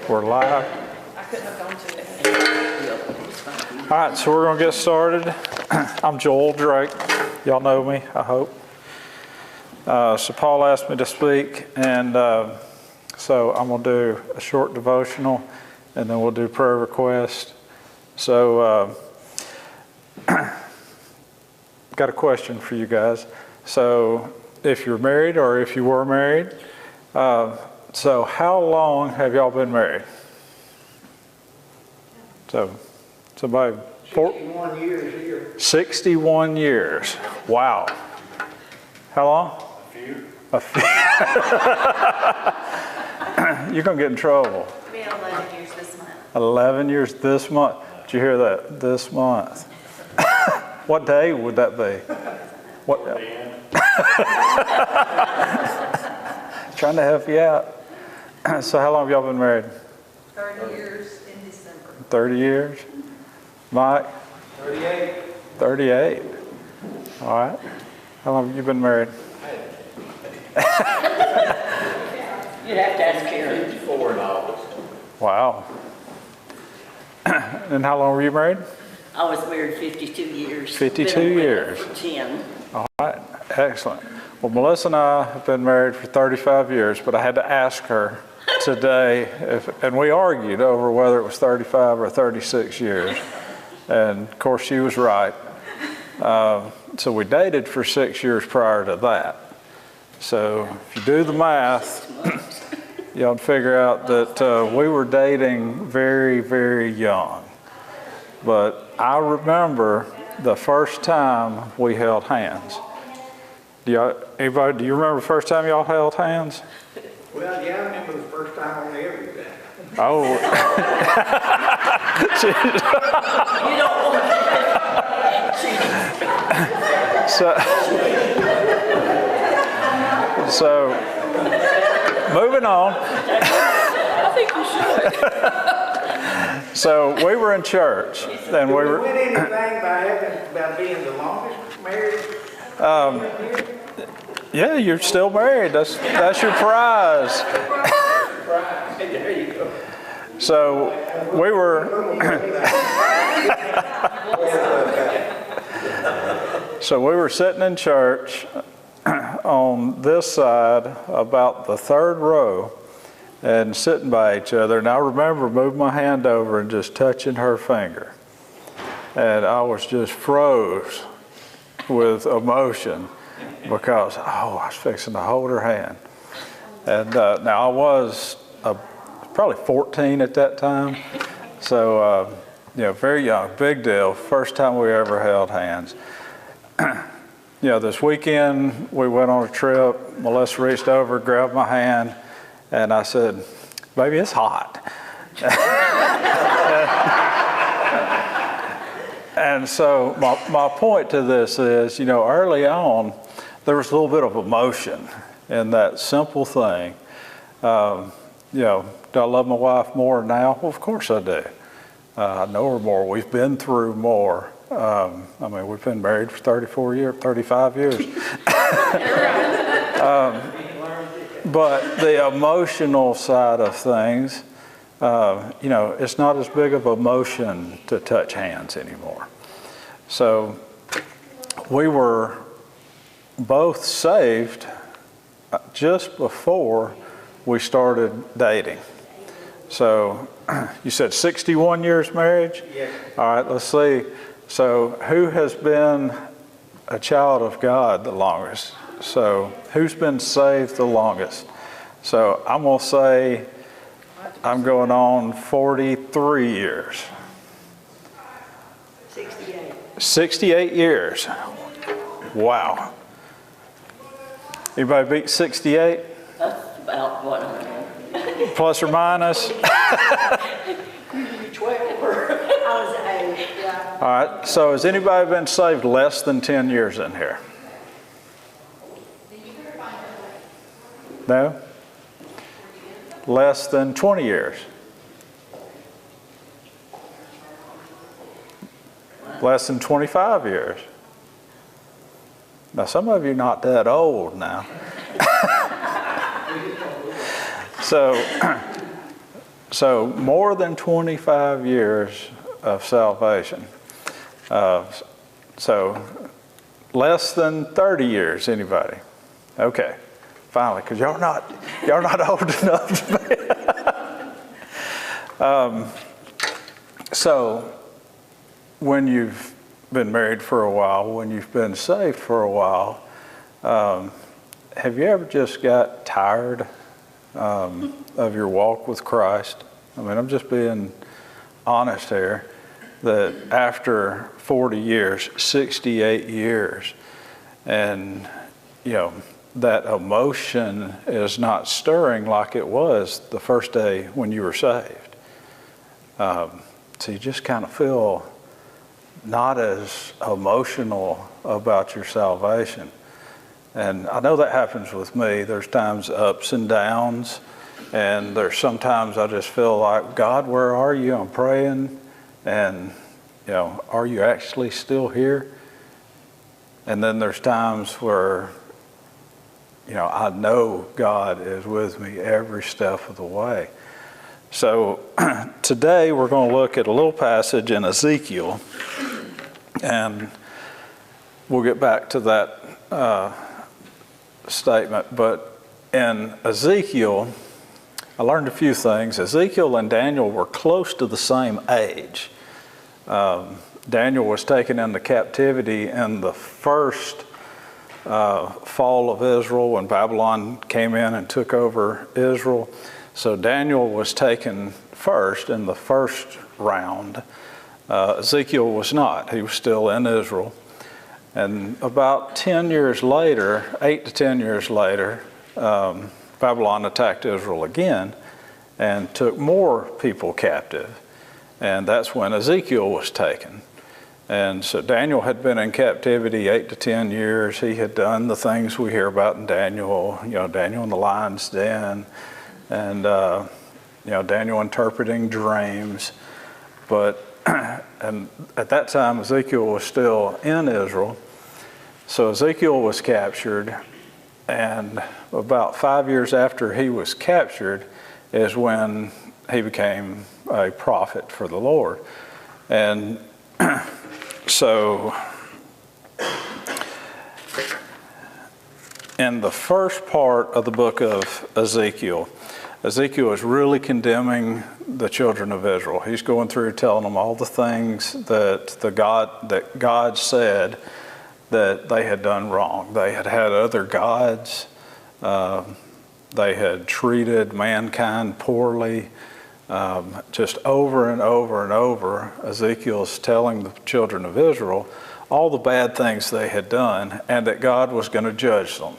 We're live. I couldn't have gone to it. All right, so we're going to get started. I'm Joel Drake. Y'all know me, I hope. So Paul asked me to speak, and so I'm going to do a short devotional, and then we'll do prayer request. So got a question for you guys. So if you're married or if you were married, so how long have y'all been married? So somebody... 61 years here. 61 years. Wow. How long? A few. You're going to get in trouble. It'll be 11 years this month. 11 years this month. Did you hear that? This month. What day would that be? What? Trying to help you out. So how long have y'all been married? 30 years in December. 30 years. Mike? 38. 38. All right. How long have you been married? You'd have to ask Karen. 54 in August. Wow. And how long were you married? I was married 52 years. 52 Been with years. her for 10. All right. Excellent. Well, Melissa and I have been married for 35 years, but I had to ask her today, and we argued over whether it was 35 or 36 years. And of course, she was right. So we dated for 6 years prior to that. So if you do the math, you'll figure out that we were dating very, very young. But I remember the first time we held hands. Do you remember the first time y'all held hands? Well, yeah, I remember the first time on everything. Oh. You don't want So moving on. I think you should. So we were in church, and we Did we were. win anything by being the longest married? Yeah, you're still married. That's your prize. There you go. So we were. So we were sitting in church on this side, about the third row, and sitting by each other. And I remember moving my hand over and just touching her finger. And I was just froze with emotion because, I was fixing to hold her hand. And now I was probably 14 at that time. So, very young, big deal. First time we ever held hands. This weekend we went on a trip. Melissa reached over, grabbed my hand, and I said, "Baby, it's hot." And so my point to this is, early on, there was a little bit of emotion in that simple thing. Do I love my wife more now? Well, of course I do. I know her more. We've been through more. We've been married for 35 years. But the emotional side of things, it's not as big of emotion to touch hands anymore. So we were both saved just before we started dating. So you said 61 years marriage? Yes. All right, let's see. So who has been a child of God the longest? So who's been saved the longest? So I'm going to say I'm going on 43 years. 68. 68 years. Wow. Anybody beat 68? That's about what I know. Plus or minus? 12. I was 8, yeah. All right, so has anybody been saved less than 10 years in here? No? Less than 20 years? Less than 25 years? Now, some of you are not that old now. So more than 25 years of salvation. So less than 30 years, anybody? Okay, finally, because y'all not old enough to be. So when you've been married for a while, when you've been saved for a while, have you ever just got tired of your walk with Christ? I mean, I'm just being honest here, that after 40 years, 68 years, and, you know, that emotion is not stirring like it was the first day when you were saved. So you just kind of feel not as emotional about your salvation. And I know that happens with me. There's times ups and downs, and there's sometimes I just feel like, God, where are you? I'm praying, and, you know, are you actually still here? And then there's times where, you know, I know God is with me every step of the way. So today we're going to look at a little passage in Ezekiel, and we'll get back to that statement. But in Ezekiel, I learned a few things. Ezekiel and Daniel were close to the same age. Daniel was taken into captivity in the first fall of Israel when Babylon came in and took over Israel. So Daniel was taken first in the first round. Ezekiel was not. He was still in Israel. And about 10 years later, 8 to 10 years later, Babylon attacked Israel again and took more people captive. And that's when Ezekiel was taken. And so Daniel had been in captivity 8 to 10 years. He had done the things we hear about in Daniel, you know, Daniel in the lion's den, and, you know, Daniel interpreting dreams. But and at that time, Ezekiel was still in Israel. So Ezekiel was captured, and about 5 years after he was captured is when he became a prophet for the Lord. And so in the first part of the book of Ezekiel, Ezekiel is really condemning the children of Israel. He's going through telling them all the things that God said that they had done wrong. They had had other gods. They had treated mankind poorly. Just over and over and over, Ezekiel's telling the children of Israel all the bad things they had done and that God was going to judge them.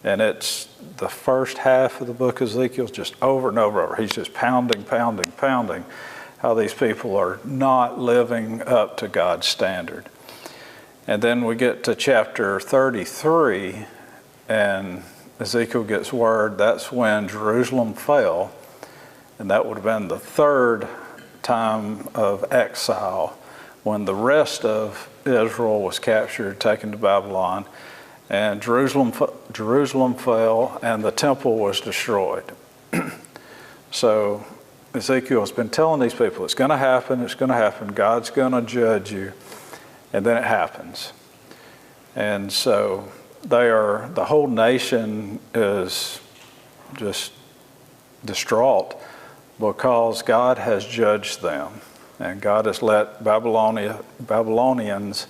And it's the first half of the book of Ezekiel, just over and over. He's just pounding how these people are not living up to God's standard. And then we get to chapter 33, and Ezekiel gets word that's when Jerusalem fell, and that would have been the third time of exile, when the rest of Israel was captured, taken to Babylon. And Jerusalem fell, and the temple was destroyed. So Ezekiel has been telling these people, it's going to happen, God's going to judge you, and then it happens. And so the whole nation is just distraught because God has judged them, and God has let Babylonians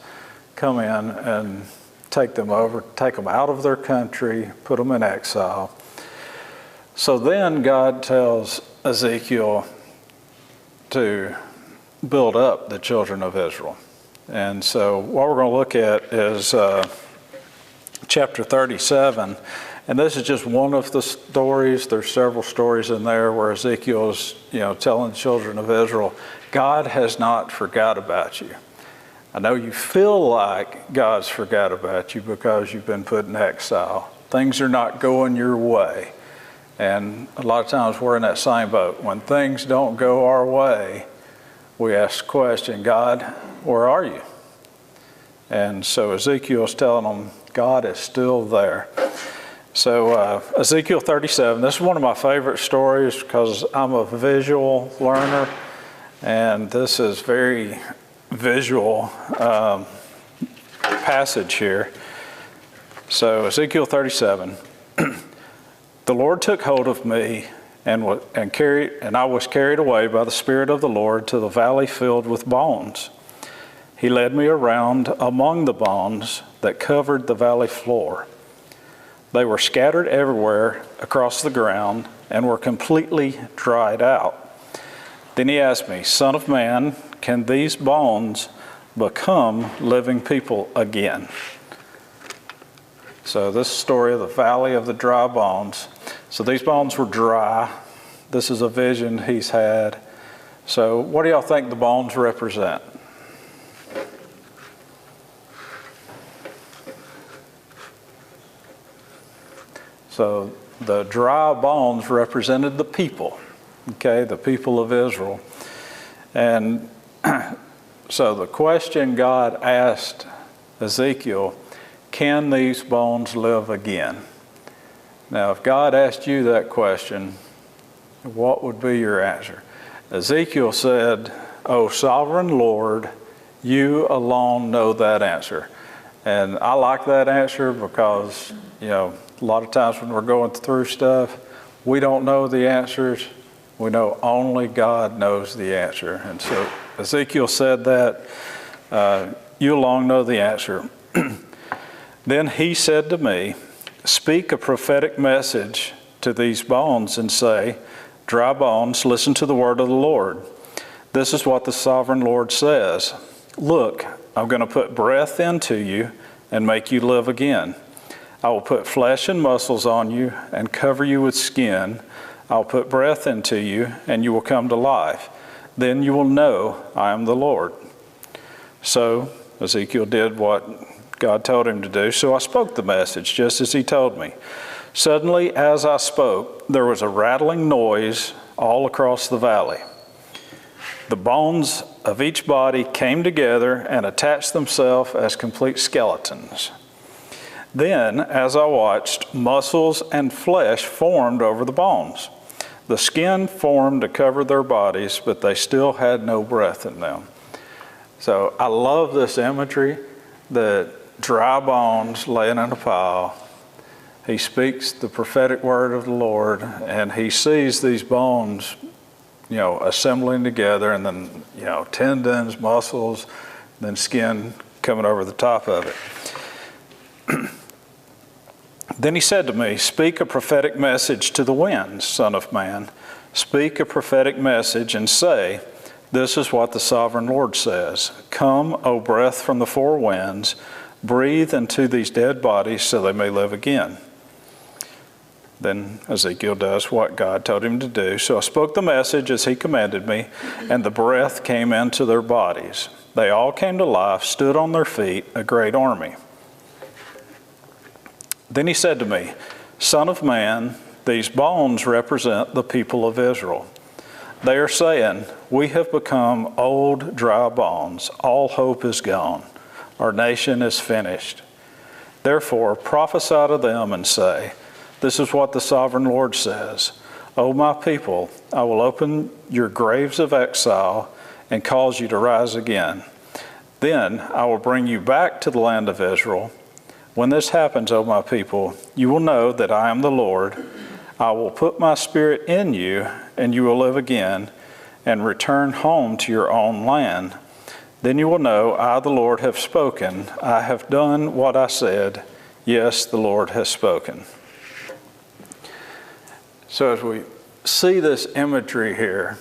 come in and take them out of their country, put them in exile. So then God tells Ezekiel to build up the children of Israel. And so what we're going to look at is chapter 37. And this is just one of the stories. There's several stories in there where Ezekiel is, telling the children of Israel, God has not forgot about you. I know you feel like God's forgot about you because you've been put in exile. Things are not going your way. And a lot of times we're in that same boat. When things don't go our way, we ask the question, God, where are you? And so Ezekiel's telling them, God is still there. So Ezekiel 37, this is one of my favorite stories because I'm a visual learner, and this is very visual passage here. So Ezekiel 37, the Lord took hold of me and I was carried away by the Spirit of the Lord to the valley filled with bones. He led me around among the bones that covered the valley floor. They were scattered everywhere across the ground and were completely dried out. Then he asked me, Son of man, can these bones become living people again? So this story of the valley of the dry bones. So these bones were dry. This is a vision he's had. So what do y'all think the bones represent? So the dry bones represented the people, okay, the people of Israel. And so the question God asked Ezekiel, can these bones live again? Now, if God asked you that question, what would be your answer? Ezekiel said, "O sovereign Lord, you alone know that answer." And I like that answer because, a lot of times when we're going through stuff, we don't know the answers. We know only God knows the answer. And so Ezekiel said that, you alone know the answer. Then he said to me, speak a prophetic message to these bones and say, dry bones, listen to the word of the Lord. This is what the sovereign Lord says. Look, I'm going to put breath into you and make you live again. I will put flesh and muscles on you and cover you with skin. I'll put breath into you and you will come to life. Then you will know I am the Lord. So Ezekiel did what God told him to do. So I spoke the message just as he told me. Suddenly, as I spoke, there was a rattling noise all across the valley. The bones of each body came together and attached themselves as complete skeletons. Then, as I watched, muscles and flesh formed over the bones. The skin formed to cover their bodies, but they still had no breath in them. So I love this imagery that dry bones laying in a pile. He speaks the prophetic word of the Lord, and he sees these bones, assembling together, and then, tendons, muscles, then skin coming over the top of it. Then he said to me, speak a prophetic message to the winds, Son of man. Speak a prophetic message and say, this is what the sovereign Lord says. Come, O breath from the four winds, breathe into these dead bodies so they may live again. Then Ezekiel does what God told him to do. So I spoke the message as he commanded me, and the breath came into their bodies. They all came to life, stood on their feet, a great army. Then he said to me, Son of man, these bones represent the people of Israel. They are saying, we have become old, dry bones. All hope is gone. Our nation is finished. Therefore, prophesy to them and say, this is what the sovereign Lord says. O my people, I will open your graves of exile and cause you to rise again. Then I will bring you back to the land of Israel. When this happens, O my people, you will know that I am the Lord. I will put my spirit in you, and you will live again, and return home to your own land. Then you will know I, the Lord, have spoken. I have done what I said. Yes, the Lord has spoken. So as we see this imagery here,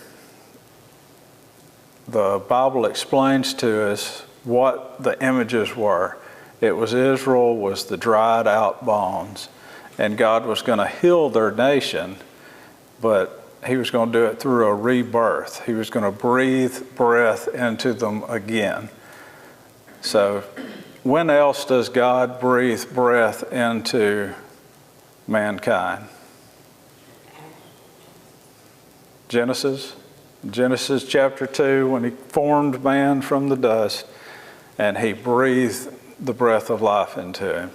the Bible explains to us what the images were. It was Israel was the dried out bones, and God was going to heal their nation, but he was going to do it through a rebirth. He was going to breathe breath into them again. So when else does God breathe breath into mankind? Genesis chapter 2, when he formed man from the dust, and he breathed the breath of life into him.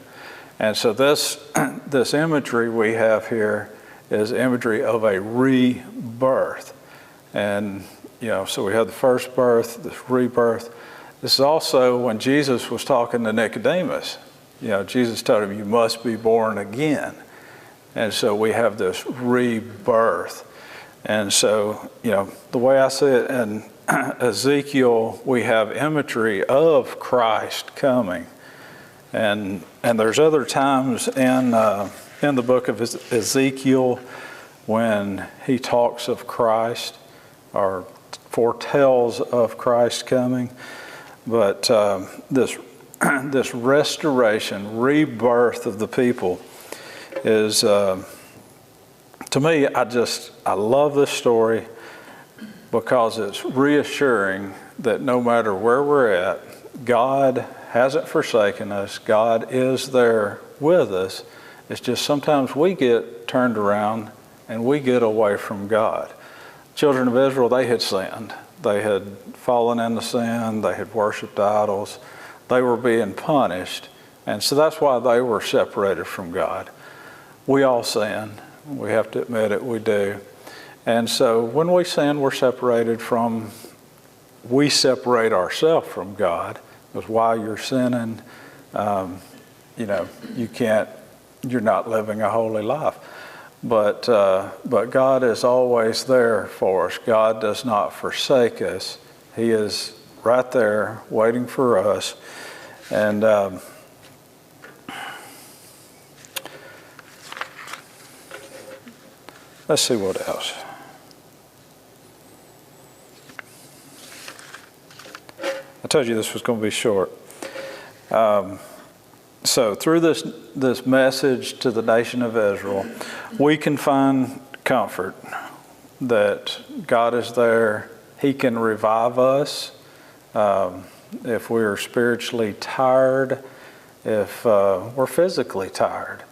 And so this imagery we have here is imagery of a rebirth. And, so we have the first birth, this rebirth. This is also when Jesus was talking to Nicodemus. Jesus told him, you must be born again. And so we have this rebirth. And so, the way I see it in Ezekiel, we have imagery of Christ coming. And there's other times in the book of Ezekiel when he talks of Christ or foretells of Christ coming. But this restoration, rebirth of the people is, to me, I love this story because it's reassuring that no matter where we're at, God hasn't forsaken us. God is there with us. It's just sometimes we get turned around and we get away from God. Children of Israel, they had sinned. They had fallen into sin. They had worshiped idols. They were being punished. And so that's why they were separated from God. We all sin. We have to admit it, we do. And so when we sin, we separate ourselves from God. Because while you're sinning, you're not living a holy life. But God is always there for us. God does not forsake us. He is right there waiting for us. And let's see what else. I told you this was going to be short. So through this message to the nation of Israel, we can find comfort that God is there. He can revive us if we're spiritually tired, if we're physically tired.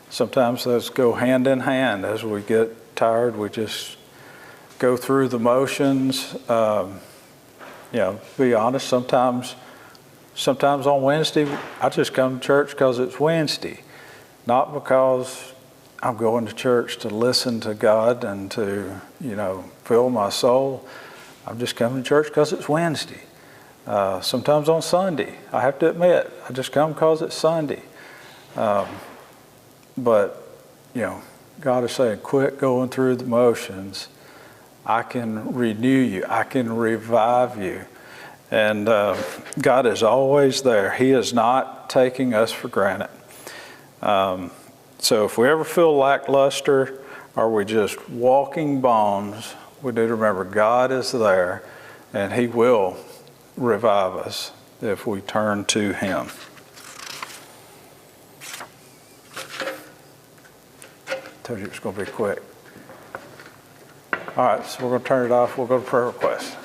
Sometimes those go hand in hand. As we get tired, we just go through the motions. Be honest, sometimes on Wednesday, I just come to church because it's Wednesday, not because I'm going to church to listen to God and to, fill my soul. I'm just coming to church because it's Wednesday. Sometimes on Sunday, I have to admit, I just come because it's Sunday. But God is saying, quit going through the motions. I can renew you. I can revive you. And God is always there. He is not taking us for granted. So if we ever feel lackluster or we're just walking bones, we need to remember God is there and He will revive us if we turn to Him. I told you it was going to be quick. All right, so we're going to turn it off. We'll go to prayer requests.